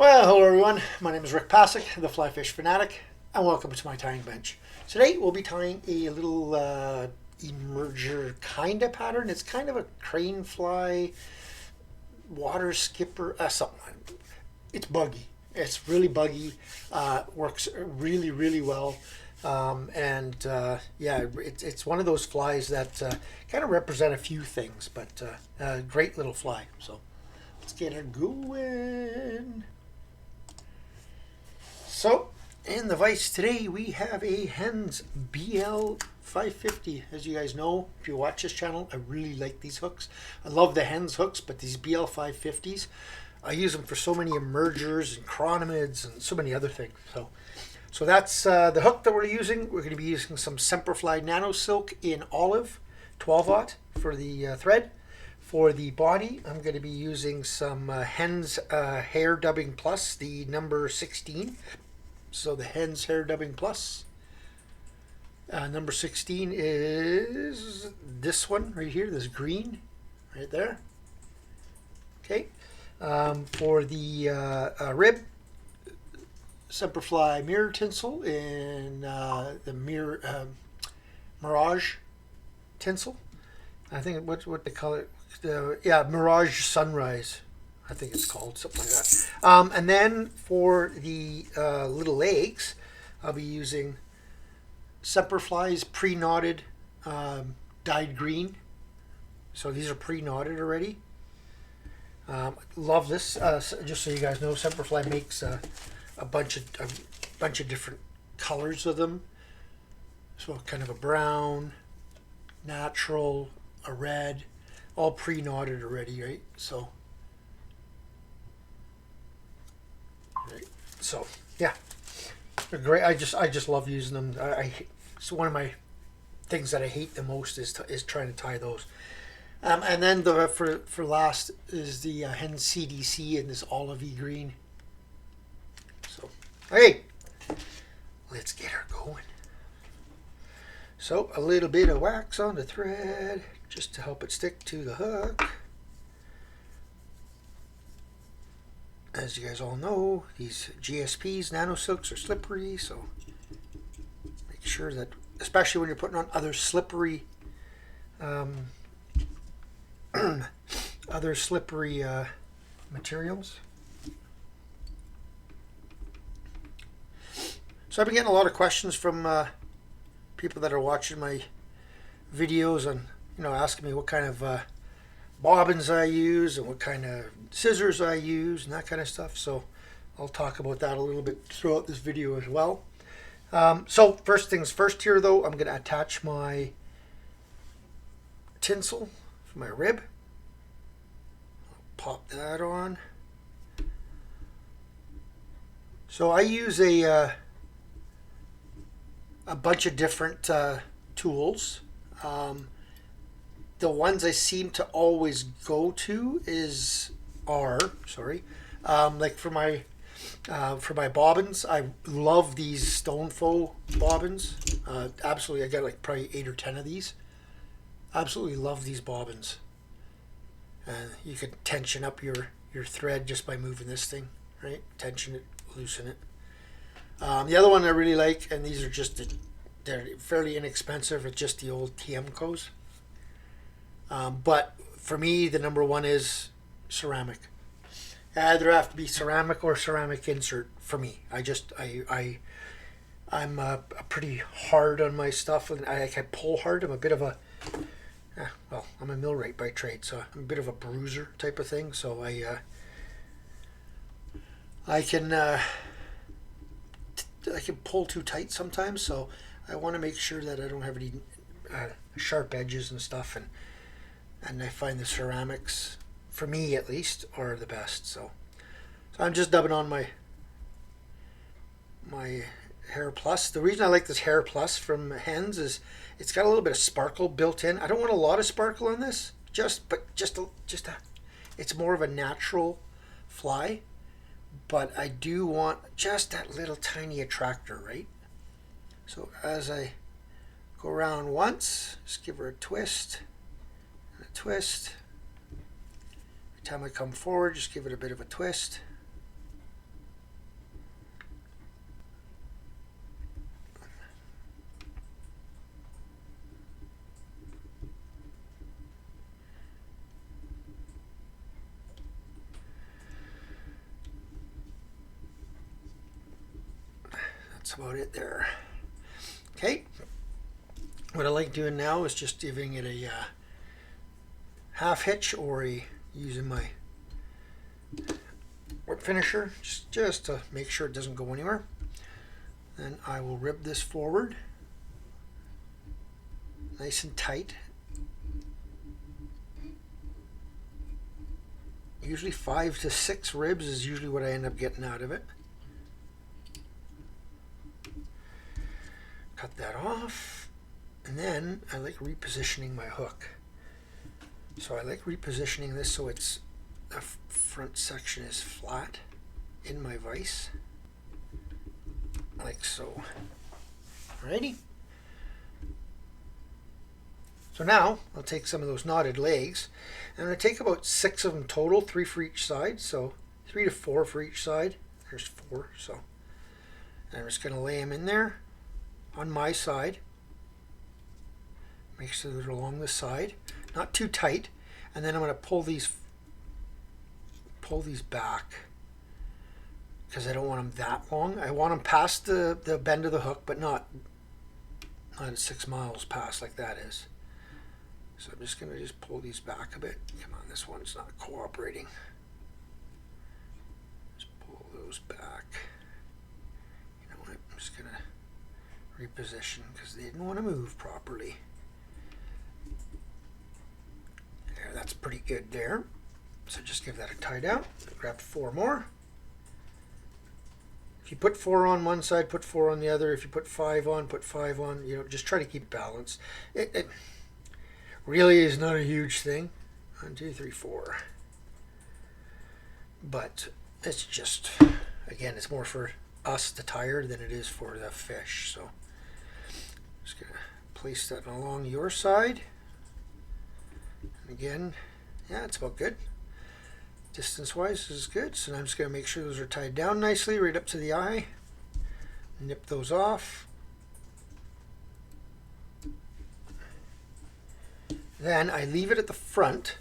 Well, hello everyone. My name is Rick Passek, the FlyFish Fanatic, and welcome to my tying bench. Today we'll be tying a little emerger kind of pattern. It's kind of a crane fly, water skipper, something. It's buggy. It's really buggy. Works really well. Yeah, it's one of those flies that kind of represent a few things, but great little fly. So let's get her going. So, in the vise today, we have a Hends BL 550. As you guys know, if you watch this channel, I really like these hooks. I love the Hends hooks, but these BL 550s, I use them for so many emergers and chironomids and so many other things. So that's the hook that we're using. We're going to be using some Semperfli Nanosilk in olive, 12/0 for the thread. For the body, I'm going to be using some Hens Hare Dubbing Plus, the number 16. So the Hens Hare Dubbing Plus. Number 16 is this one right here, this green, right there. Okay. For the rib, Semperfli Mirror Tinsel in the Mirage Tinsel. I think what they call it, Mirage Sunrise, I think it's called, something like that. And then for the little legs, I'll be using Semperfli's pre-knotted dyed green. So these are pre-knotted already. Love this. Just so you guys know, Semperfli makes a bunch of different colors of them. So kind of a brown, natural, a red, all pre-knotted already, right? So, yeah, they're great. I just love using them. It's one of my things that I hate the most is trying to tie those. And then for last is the Hens CDC in this olivey green. So, hey, let's get her going. So a little bit of wax on the thread just to help it stick to the hook. As you guys all know, these GSPs, Nanosilks, are slippery, so make sure that, especially when you're putting on other slippery materials. So I've been getting a lot of questions from people that are watching my videos and asking me what kind of bobbins I use and what kind of scissors I use and that kind of stuff. So I'll talk about that a little bit throughout this video as well. So first things first here though, I'm going to attach my tinsel for my rib. I'll pop that on. So I use a bunch of different tools. The ones I seem to always go to like for my bobbins, I love these Stonefo bobbins. Absolutely, I got like probably 8 or 10 of these. Absolutely love these bobbins. And you could tension up your thread just by moving this thing, right? Tension it, loosen it. The other one I really like, and these are they're fairly inexpensive, it's just the old Tiemcos. But for me, the number one is ceramic. Either have to be ceramic or ceramic insert for me. I'm pretty hard on my stuff, and I pull hard. I'm a bit of a, I'm a millwright by trade, so I'm a bit of a bruiser type of thing. So I can pull too tight sometimes. So I want to make sure that I don't have any sharp edges and stuff, and I find the ceramics, for me at least, are the best. So I'm just dubbing on my Hare Plus. The reason I like this Hare Plus from Hens is it's got a little bit of sparkle built in. I don't want a lot of sparkle on this, it's more of a natural fly, but I do want just that little tiny attractor, right? So as I go around once, just give her a twist. Twist. Every time I come forward, just give it a bit of a twist. that's about it there. Okay, what I like doing now is just giving it a half hitch or using my whip finisher just to make sure it doesn't go anywhere. Then I will rib this forward nice and tight. Usually 5 to 6 ribs is usually what I end up getting out of it. Cut that off, and then I like repositioning my hook. So I like repositioning this so it's the front section is flat in my vise, like so. Alrighty. So now I'll take some of those knotted legs. I'm going to take about 6 of them total, 3 for each side. So 3 to 4 for each side. There's 4. So I'm just going to lay them in there on my side. Make sure they're along the side, not too tight. And then I'm going to pull these back because I don't want them that long. I want them past the bend of the hook, but not at 6 miles past like that is. So I'm just going to pull these back a bit. Come on, this one's not cooperating. Just pull those back. You know what? I'm just going to reposition because they didn't want to move properly. There, that's pretty good there. So just give that a tie down. Grab 4 more. If you put 4 on one side, put 4 on the other. If you put 5 on, put 5 on. You know, just try to keep balance. It really is not a huge thing. 1, 2, 3, 4. But it's just, again, it's more for us, the tyer, than it is for the fish. So just gonna place that along your side. And again, yeah, it's about good. Distance-wise, this is good. So now I'm just gonna make sure those are tied down nicely, right up to the eye. Nip those off. Then I leave it at the front,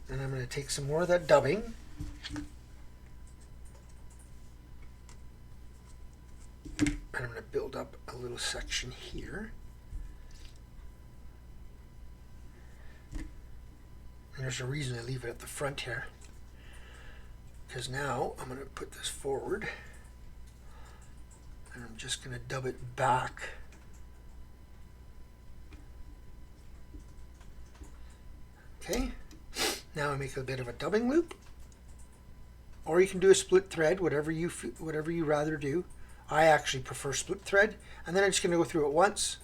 and I'm going to take some more of that dubbing. And I'm going to build up a little section here. And there's a reason I leave it at the front here. Because now I'm going to put this forward, and I'm just going to dub it back. Okay, now I make a bit of a dubbing loop, or you can do a split thread, whatever you rather do. I actually prefer split thread, and then I'm just going to go through it once,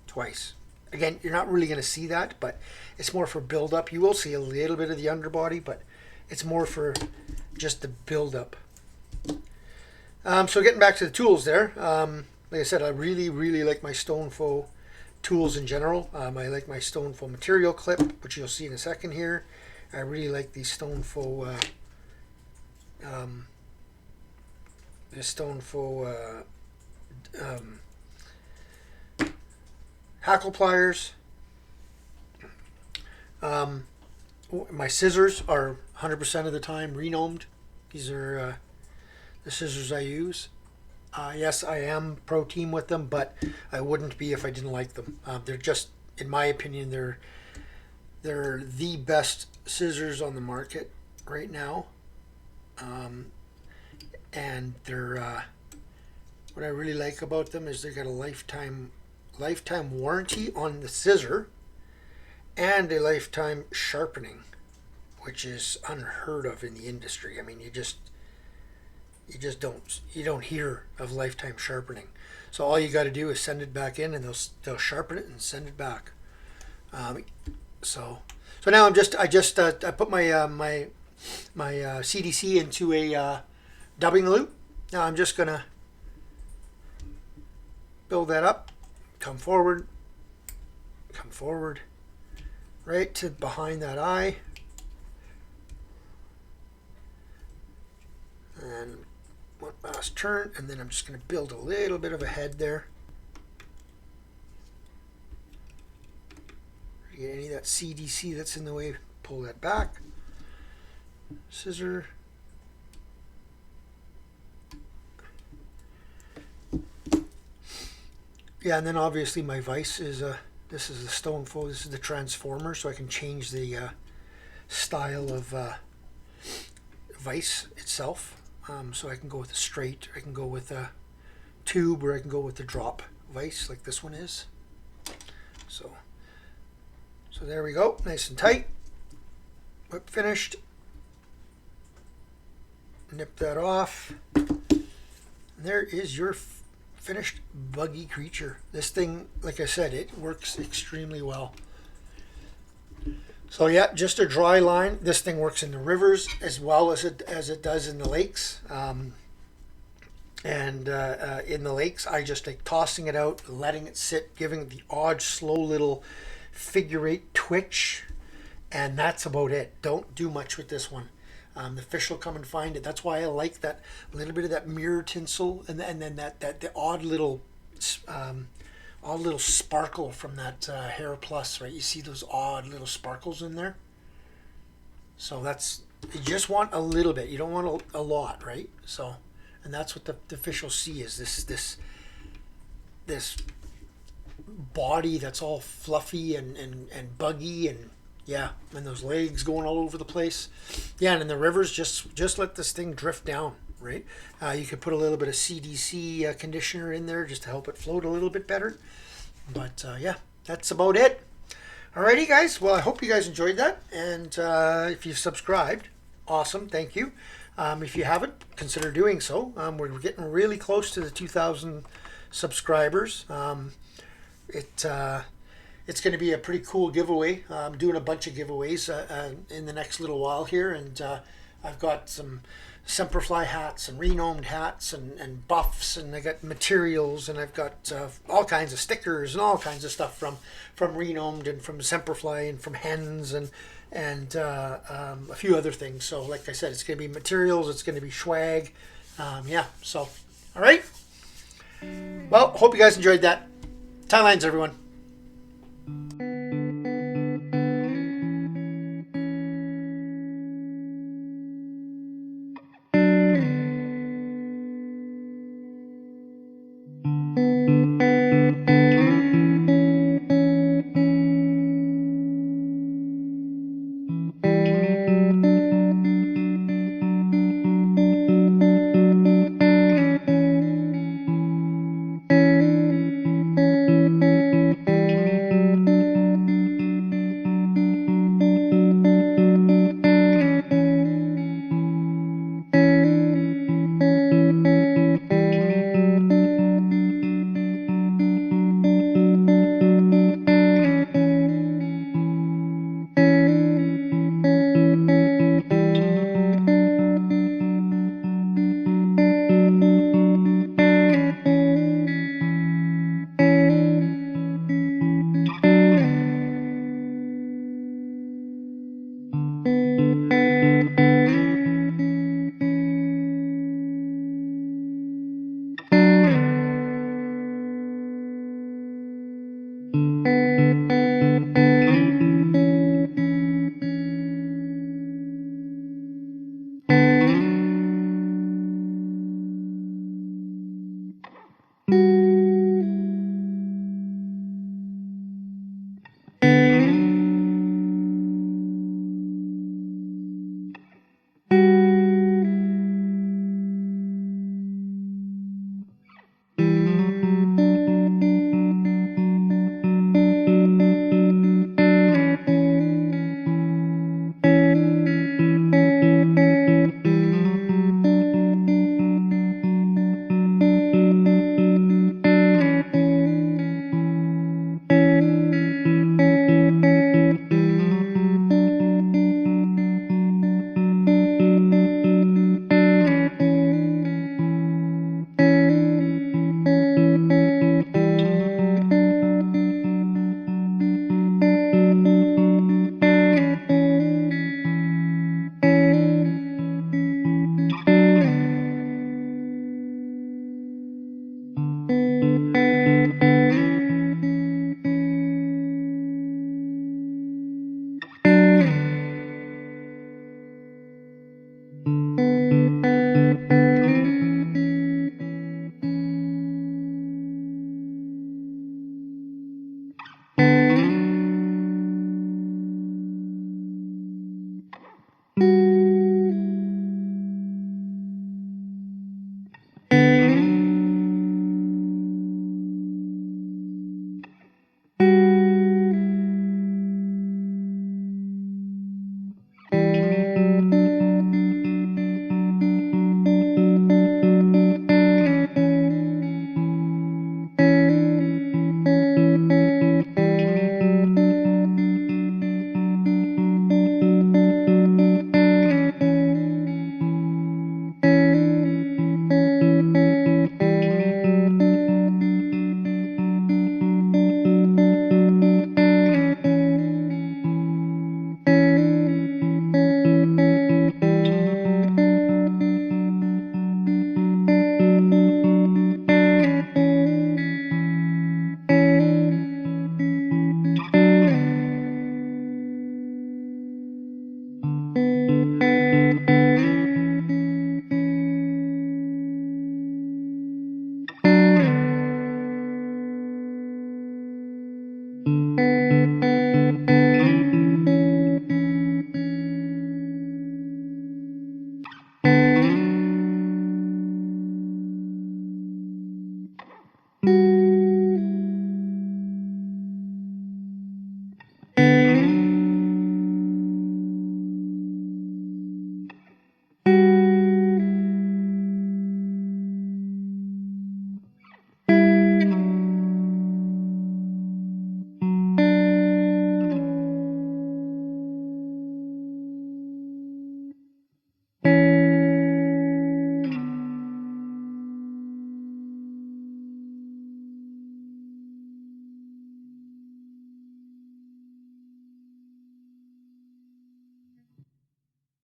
twice. Again, you're not really going to see that, but it's more for build up. You will see a little bit of the underbody, but it's more for just the build up. So getting back to the tools there, like I said, I really like my Stonefo tools in general. I like my Stonefo material clip, which you'll see in a second here. I really like the Stonefo hackle pliers. My scissors are 100% of the time Renomed. These are the scissors I use. Yes, I am pro team with them, but I wouldn't be if I didn't like them. They're just, in my opinion, they're the best scissors on the market right now. And they're what I really like about them is they got a lifetime warranty on the scissor and a lifetime sharpening, which is unheard of in the industry. I mean, you don't hear of lifetime sharpening. So all you got to do is send it back in, and they'll sharpen it and send it back. So now I put my CDC into a dubbing loop. Now I'm just gonna build that up, come forward, right to behind that eye, and one last turn, and then I'm just going to build a little bit of a head there. Get any of that CDC that's in the way, pull that back. Scissor. Yeah, and then obviously my vise is this is the stone foe. This is the transformer, so I can change the style of vise itself. So I can go with a straight, or I can go with a tube, or I can go with the drop vise like this one is. So there we go, nice and tight. Whip finished. Nip that off. And there is your finished buggy creature. This thing, like I said, it works extremely well. So yeah, just a dry line. This thing works in the rivers as well as it does in the lakes. In the lakes, I just like tossing it out, letting it sit, giving it the odd slow little figure eight twitch, and that's about it. Don't do much with this one. The fish will come and find it. That's why I like that little bit of that mirror tinsel, and then the odd little sparkle from that Hare Plus, right? You see those odd little sparkles in there. So that's, you just want a little bit. You don't want a lot, right? So, and that's what the fish will see, is this body that's all fluffy and buggy, and yeah, and those legs going all over the place. Yeah, and in the rivers, just let this thing drift down, right? You could put a little bit of CDC conditioner in there just to help it float a little bit better. But yeah, that's about it. Alrighty, guys. Well, I hope you guys enjoyed that. And if you've subscribed, awesome. Thank you. If you haven't, consider doing so. We're getting really close to the 2,000 subscribers. It's going to be a pretty cool giveaway. I'm doing a bunch of giveaways in the next little while here, and I've got some Semperfli hats and Renomed hats and buffs, and I got materials, and I've got all kinds of stickers and all kinds of stuff from Renomed and from Semperfli and from Hens and a few other things. So like I said, it's going to be materials, it's going to be swag. Yeah, so all right. Well, hope you guys enjoyed that. Tie lines, everyone. you.